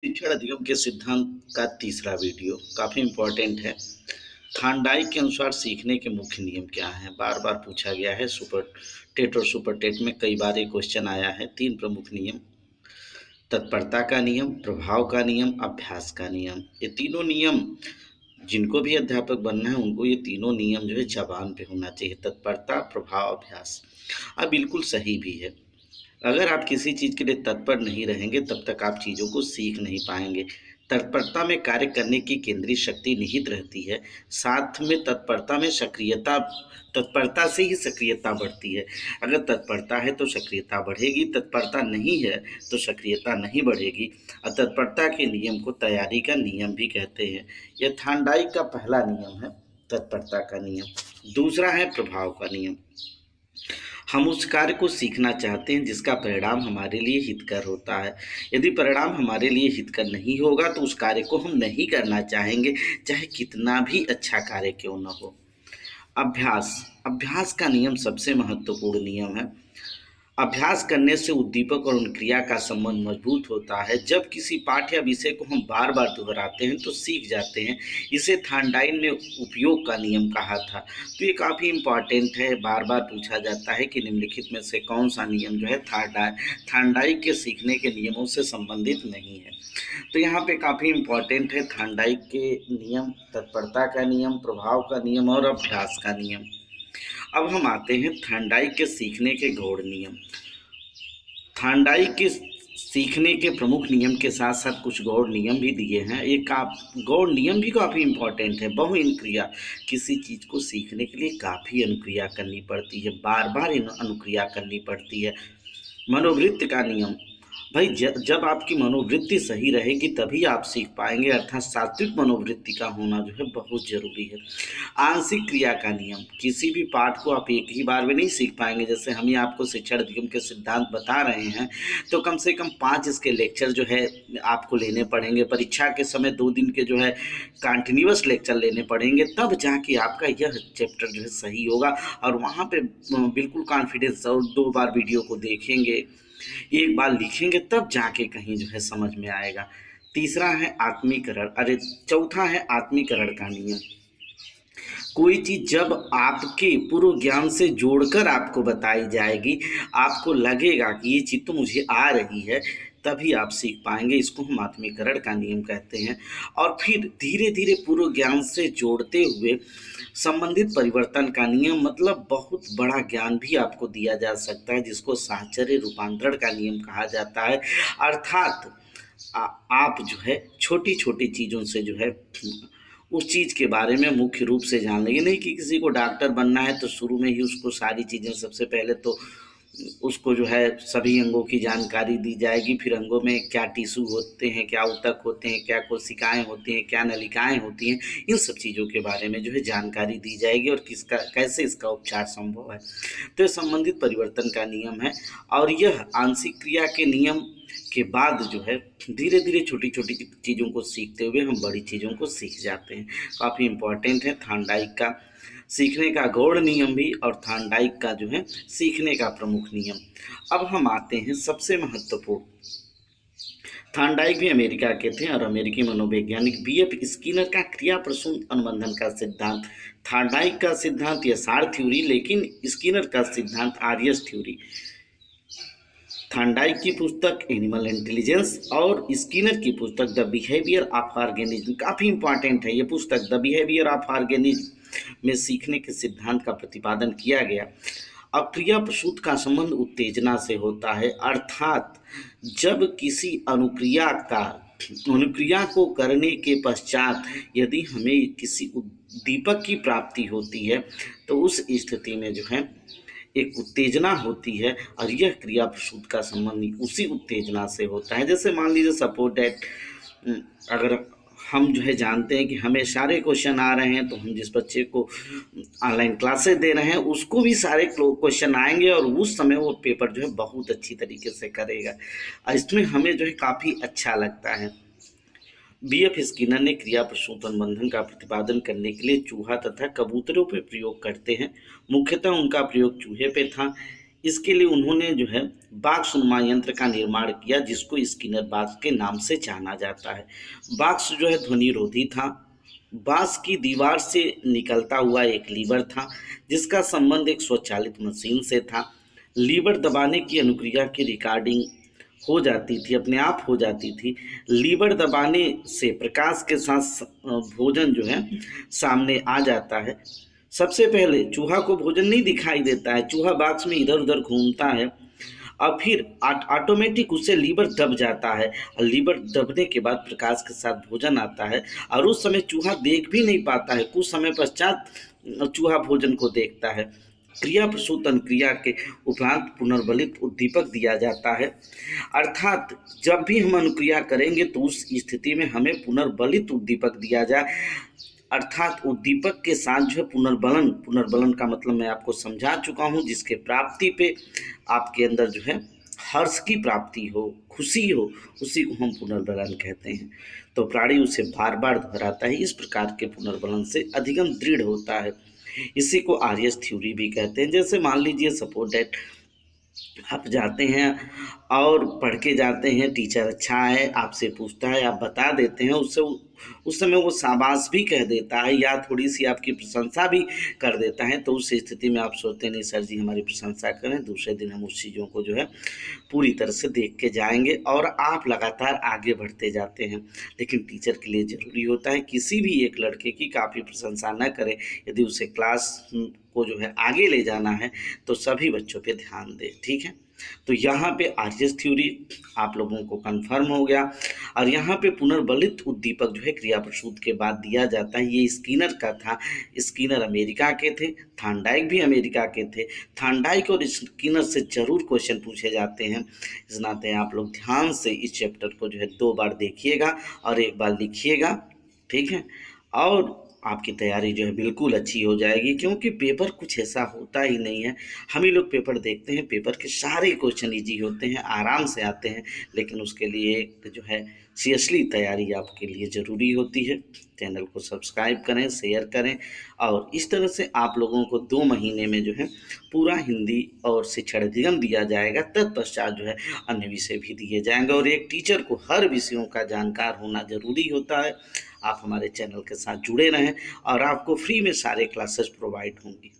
शिक्षण अधिगम के सिद्धांत का तीसरा वीडियो काफ़ी इम्पोर्टेंट है। थार्नडाइक के अनुसार सीखने के मुख्य नियम क्या हैं? बार बार पूछा गया है। सुपर टेट और सुपर टेट में कई बार ये क्वेश्चन आया है। तीन प्रमुख नियम: तत्परता का नियम, प्रभाव का नियम, अभ्यास का नियम। ये तीनों नियम जिनको भी अध्यापक बनना है उनको ये तीनों नियम जो है जबान पे होना चाहिए: तत्परता, प्रभाव, अभ्यास। बिल्कुल सही भी है। अगर आप किसी चीज़ के लिए तत्पर नहीं रहेंगे तब तक आप चीज़ों को सीख नहीं पाएंगे। तत्परता में कार्य करने की केंद्रीय शक्ति निहित रहती है। साथ में तत्परता से ही सक्रियता बढ़ती है। अगर तत्परता है तो सक्रियता बढ़ेगी, तत्परता नहीं है तो सक्रियता नहीं बढ़ेगी। और तत्परता के नियम को तैयारी का नियम भी कहते हैं। यह थार्नडाइक का पहला नियम है, तत्परता का नियम। दूसरा है प्रभाव का नियम। हम उस कार्य को सीखना चाहते हैं जिसका परिणाम हमारे लिए हितकर होता है। यदि परिणाम हमारे लिए हितकर नहीं होगा तो उस कार्य को हम नहीं करना चाहेंगे, चाहे कितना भी अच्छा कार्य क्यों न हो। अभ्यास अभ्यास का नियम सबसे महत्वपूर्ण नियम है। अभ्यास करने से उद्दीपक और अनुक्रिया का संबंध मजबूत होता है। जब किसी पाठ या विषय को हम बार बार दोहराते हैं तो सीख जाते हैं। इसे थार्नडाइक ने उपयोग का नियम कहा था। तो ये काफ़ी इम्पॉर्टेंट है, बार बार पूछा जाता है कि निम्नलिखित में से कौन सा नियम जो है थार्नडाइक के सीखने के नियमों से संबंधित नहीं है। तो यहाँ पे काफ़ी इम्पॉर्टेंट है थार्नडाइक के नियम: तत्परता का नियम, प्रभाव का नियम और अभ्यास का नियम। अब हम आते हैं थार्नडाइक के सीखने के गौड़ नियम। थार्नडाइक के सीखने के प्रमुख नियम के साथ साथ कुछ गौड़ नियम भी दिए हैं। एक गौड़ नियम भी काफ़ी इम्पोर्टेंट है: बहु अनुक्रिया। किसी चीज़ को सीखने के लिए काफ़ी अनुक्रिया करनी पड़ती है, बार बार अनुक्रिया करनी पड़ती है। मनोवृत्ति का नियम: भाई जब आपकी मनोवृत्ति सही रहेगी तभी आप सीख पाएंगे, अर्थात सात्विक मनोवृत्ति का होना जो है बहुत ज़रूरी है। आंशिक क्रिया का नियम: किसी भी पाठ को आप एक ही बार में नहीं सीख पाएंगे। जैसे हम ही आपको शिक्षण अधिगम के सिद्धांत बता रहे हैं तो कम से कम 5 इसके लेक्चर जो है आपको लेने पड़ेंगे। परीक्षा के समय 2 दिन के जो है कंटिन्यूअस लेक्चर लेने पड़ेंगे, तब जाके आपका यह चैप्टर जो है सही होगा। और वहाँ पे बिल्कुल कॉन्फिडेंस, और 2 बार वीडियो को देखेंगे, एक बार लिखेंगे, तब जाके कहीं जो है समझ में आएगा। तीसरा है आत्मीकरण, चौथा है आत्मीकरण का नियम। कोई चीज़ जब आपके पूर्व ज्ञान से जोड़कर आपको बताई जाएगी, आपको लगेगा कि ये चीज़ तो मुझे आ रही है, तभी आप सीख पाएंगे। इसको हम आत्मीकरण का नियम कहते हैं। और फिर धीरे धीरे पूर्व ज्ञान से जोड़ते हुए संबंधित परिवर्तन का नियम, मतलब बहुत बड़ा ज्ञान भी आपको दिया जा सकता है, जिसको साहचर्य रूपांतरण का नियम कहा जाता है। अर्थात आप जो है छोटी छोटी चीज़ों से जो है उस चीज़ के बारे में मुख्य रूप से जान लेंगे। नहीं कि किसी को डॉक्टर बनना है तो शुरू में ही उसको सारी चीज़ें, सबसे पहले तो उसको जो है सभी अंगों की जानकारी दी जाएगी। फिर अंगों में क्या टिश्यू होते हैं, क्या ऊतक होते हैं, क्या कोशिकाएं होती हैं, क्या नलिकाएं होती हैं, इन सब चीज़ों के बारे में जो है जानकारी दी जाएगी और किसका कैसे इसका उपचार संभव है। तो ये संबंधित परिवर्तन का नियम है। और यह आंशिक क्रिया के नियम के बाद जो है धीरे धीरे छोटी छोटी चीज़ों को सीखते हुए हम बड़ी चीज़ों को सीख जाते हैं। काफ़ी इम्पोर्टेंट है थार्नडाइक का सीखने का गौड़ नियम भी, और थार्नडाइक का जो है सीखने का प्रमुख नियम। अब हम आते हैं सबसे महत्वपूर्ण। थार्नडाइक भी अमेरिका के थे और अमेरिकी मनोवैज्ञानिक बीएफ स्किनर का क्रिया प्रसून अनुबंधन का सिद्धांत। थार्नडाइक का सिद्धांत यसार थ्योरी, लेकिन स्किनर का सिद्धांत आर्यस थ्योरी। थार्नडाइक की पुस्तक एनिमल इंटेलिजेंस और स्किनर की पुस्तक द बिहेवियर ऑफ ऑर्गेनिज्म काफ़ी इंपॉर्टेंट है। ये पुस्तक द बिहेवियर ऑफ ऑर्गेनिज्म में सीखने के सिद्धांत का प्रतिपादन किया गया। अब क्रिया प्रसूत का संबंध उत्तेजना से होता है, अर्थात जब किसी अनुक्रिया को करने के पश्चात यदि हमें किसी उद्दीपक की प्राप्ति होती है तो उस स्थिति में जो है एक उत्तेजना होती है, और यह क्रिया प्रसूत का संबंध उसी उत्तेजना से होता है। जैसे मान लीजिए सपोज डैट, अगर हम जो है जानते हैं कि हमें सारे क्वेश्चन आ रहे हैं, तो हम जिस बच्चे को ऑनलाइन क्लासेस दे रहे हैं उसको भी सारे क्वेश्चन आएंगे और उस समय वो पेपर जो है बहुत अच्छी तरीके से करेगा, और इसमें हमें जो है काफ़ी अच्छा लगता है। बीएफ स्किनर ने क्रिया प्रसूत अनुबंधन का प्रतिपादन करने के लिए चूहा तथा कबूतरों पर प्रयोग करते हैं। मुख्यतः उनका प्रयोग चूहे पे था। इसके लिए उन्होंने जो है बाक्सनुमा यंत्र का निर्माण किया, जिसको स्किनर बाक्स के नाम से जाना जाता है। बाक्स जो है ध्वनिरोधी था। बांस की दीवार से निकलता हुआ एक लीवर था, जिसका संबंध एक स्वचालित मशीन से था। लीवर दबाने की अनुक्रिया की रिकॉर्डिंग हो जाती थी, अपने आप हो जाती थी। लीवर दबाने से प्रकाश के साथ भोजन जो है सामने आ जाता है। सबसे पहले चूहा को भोजन नहीं दिखाई देता है, चूहा बॉक्स में इधर उधर घूमता है और फिर ऑटोमेटिक उससे लीवर दब जाता है, और लीवर दबने के बाद प्रकाश के साथ भोजन आता है, और उस समय चूहा देख भी नहीं पाता है, कुछ समय पश्चात चूहा भोजन को देखता है। क्रिया प्रसूत क्रिया के उपरांत पुनर्बलित उद्दीपक दिया जाता है। अर्थात जब भी हम अनुक्रिया करेंगे तो उस स्थिति में हमें पुनर्बलित उद्दीपक दिया जाए, अर्थात उद्दीपक के साथ जो है पुनर्बलन, पुनर्बलन का मतलब मैं आपको समझा चुका हूँ, जिसके प्राप्ति पे आपके अंदर जो है हर्ष की प्राप्ति हो, खुशी हो, उसी को हम पुनर्बलन कहते हैं। तो प्राणी उसे बार बार दोहराता है, इस प्रकार के पुनर्बलन से अधिगम दृढ़ होता है। इसी को आर्यस थ्योरी भी कहते हैं। जैसे मान लीजिए सपोज दैट आप जाते हैं और पढ़ के जाते हैं, टीचर अच्छा है, आपसे पूछता है, आप बता देते हैं, उससे उस समय वो शाबाश भी कह देता है या थोड़ी सी आपकी प्रशंसा भी कर देता है, तो उस स्थिति में आप सोचते नहीं सर जी हमारी प्रशंसा करें, दूसरे दिन हम उस चीज़ों को जो है पूरी तरह से देख के जाएंगे, और आप लगातार आगे बढ़ते जाते हैं। लेकिन टीचर के लिए ज़रूरी होता है किसी भी एक लड़के की काफ़ी प्रशंसा न करें, यदि उसे क्लास को जो है आगे ले जाना है तो सभी बच्चों पे ध्यान दें, ठीक है। तो यहाँ पे आर्यस थ्योरी आप लोगों को कंफर्म हो गया, और यहाँ पे पुनर्बलित उद्दीपक जो है क्रिया प्रसूत के बाद दिया जाता है। ये स्किनर का था, स्किनर अमेरिका के थे, थार्नडाइक भी अमेरिका के थे। थार्नडाइक और स्किनर से जरूर क्वेश्चन पूछे जाते हैं, इस नाते आप लोग ध्यान से इस चैप्टर को जो है 2 बार देखिएगा और 1 बार लिखिएगा, ठीक है। और आपकी तैयारी जो है बिल्कुल अच्छी हो जाएगी, क्योंकि पेपर कुछ ऐसा होता ही नहीं है। हम ही लोग पेपर देखते हैं, पेपर के सारे क्वेश्चन इजी होते हैं, आराम से आते हैं, लेकिन उसके लिए एक जो है सीरियसली तैयारी आपके लिए ज़रूरी होती है। चैनल को सब्सक्राइब करें, शेयर करें, और इस तरह से आप लोगों को 2 महीने में जो है पूरा हिंदी और शिक्षण अधिगम दिया जाएगा। तत्पश्चात जो है अन्य विषय भी दिए जाएंगे, और एक टीचर को हर विषयों का जानकार होना ज़रूरी होता है। आप हमारे चैनल के साथ जुड़े रहें और आपको फ्री में सारे क्लासेस प्रोवाइड होंगी।